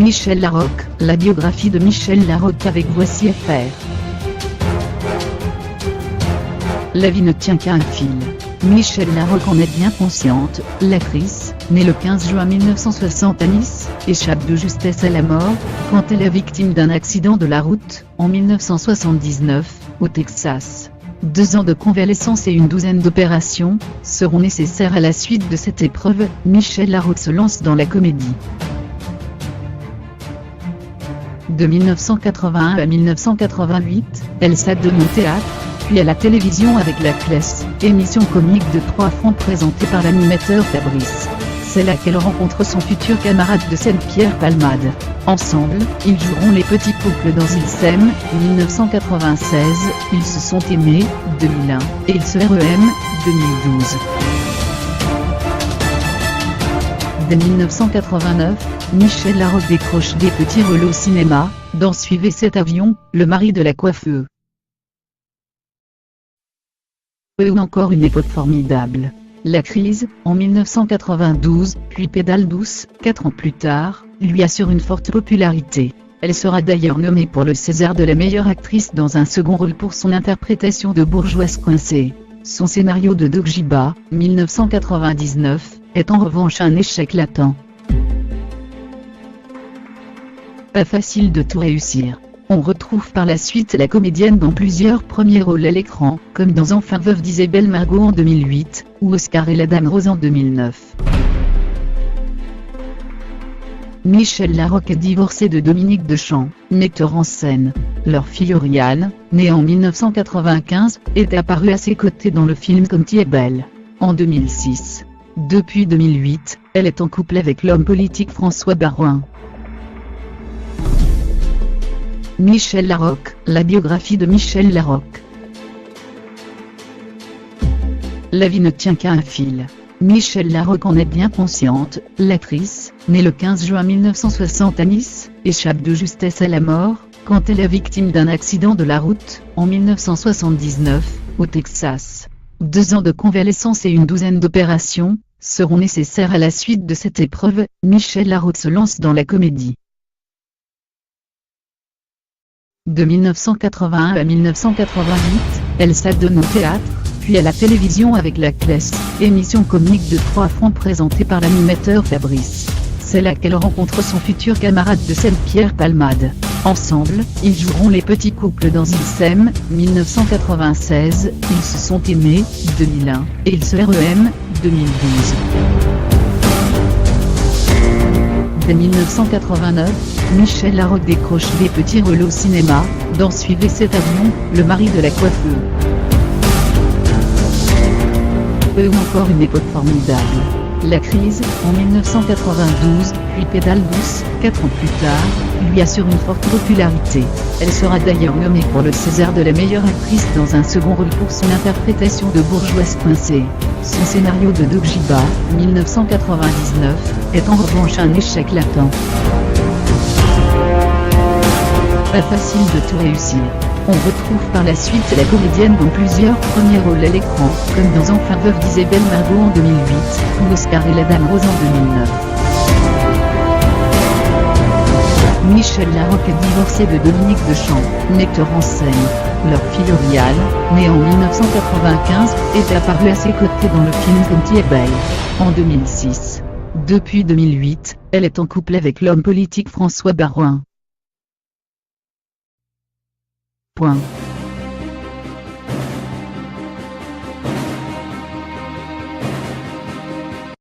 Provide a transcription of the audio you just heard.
Michel Larocque, la biographie de Michel Larocque avec Voici FR. La vie ne tient qu'à un fil. Michel Larocque en est bien consciente, l'actrice, née le 15 juin 1960 à Nice, échappe de justesse à la mort, quand elle est victime d'un accident de la route, en 1979, au Texas. 2 ans de convalescence et une douzaine d'opérations seront nécessaires à la suite de cette épreuve. Michel Larocque se lance dans la comédie. De 1981 à 1988, elle s'adonne au théâtre, puis à la télévision avec La Classe, émission comique de 3 francs présentée par l'animateur Fabrice. C'est là qu'elle rencontre son futur camarade de scène Pierre Palmade. Ensemble, ils joueront Les Petits Couples dans Ils s'aiment, 1996, Ils se sont aimés, 2001, et Ils se REM, 2012. Dès 1989, Michel Larocque décroche des petits rôles au cinéma, dans Suivez cet avion, Le mari de la coiffeuse. Ou encore Une époque formidable. La crise, en 1992, puis Pédale douce, 4 ans plus tard, lui assure une forte popularité. Elle sera d'ailleurs nommée pour le César de la meilleure actrice dans un second rôle pour son interprétation de bourgeoise coincée. Son scénario de Doc Giba, 1999, est en revanche un échec latent. Pas facile de tout réussir. On retrouve par la suite la comédienne dans plusieurs premiers rôles à l'écran, comme dans Enfin veuve d'Isabelle Margot en 2008, ou Oscar et la Dame Rose en 2009. Michel Larocque est divorcée de Dominique Deschamps, metteur en scène. Leur fille Oriane, née en 1995, est apparue à ses côtés dans le film Comme tu es belle, en 2006. Depuis 2008, elle est en couple avec l'homme politique François Baroin. Michel Larocque, la biographie de Michel Larocque. La vie ne tient qu'à un fil. Michel Larocque en est bien consciente, l'actrice, née le 15 juin 1960 à Nice, échappe de justesse à la mort, quand elle est victime d'un accident de la route, en 1979, au Texas. 2 ans de convalescence et une douzaine d'opérations seront nécessaires à la suite de cette épreuve. Michel Larocque se lance dans la comédie. De 1981 à 1988, elle s'adonne au théâtre, puis à la télévision avec La Classe, émission comique de 3 francs présentée par l'animateur Fabrice. C'est là qu'elle rencontre son futur camarade de scène Pierre Palmade. Ensemble, ils joueront Les Petits Couples dans Ils s'aiment, 1996, Ils se sont aimés, 2001, et Ils se REM, 2012. Dès 1989, Michel Larocque décroche des petits rôles au cinéma, dans Suivez cet avion, Le mari de la coiffeuse. Ou encore Une époque formidable. La crise, en 1992, puis Pédale douce, 4 ans plus tard, lui assure une forte popularité. Elle sera d'ailleurs nommée pour le César de la meilleure actrice dans un second rôle pour son interprétation de bourgeoise coincée. Son scénario de Doc Giba, 1999, est en revanche un échec latent. Pas facile de tout réussir. On retrouve par la suite la comédienne dans plusieurs premiers rôles à l'écran, comme dans Enfin veuve d'Isabelle Margot en 2008, ou Oscar et la Dame Rose en 2009. Michel Larocque est divorcée de Dominique Deschamps, metteur en scène. Leur fille Oriane, née en 1995, est apparue à ses côtés dans le film Comme tu es belle, en 2006. Depuis 2008, elle est en couple avec l'homme politique François Baroin. Point.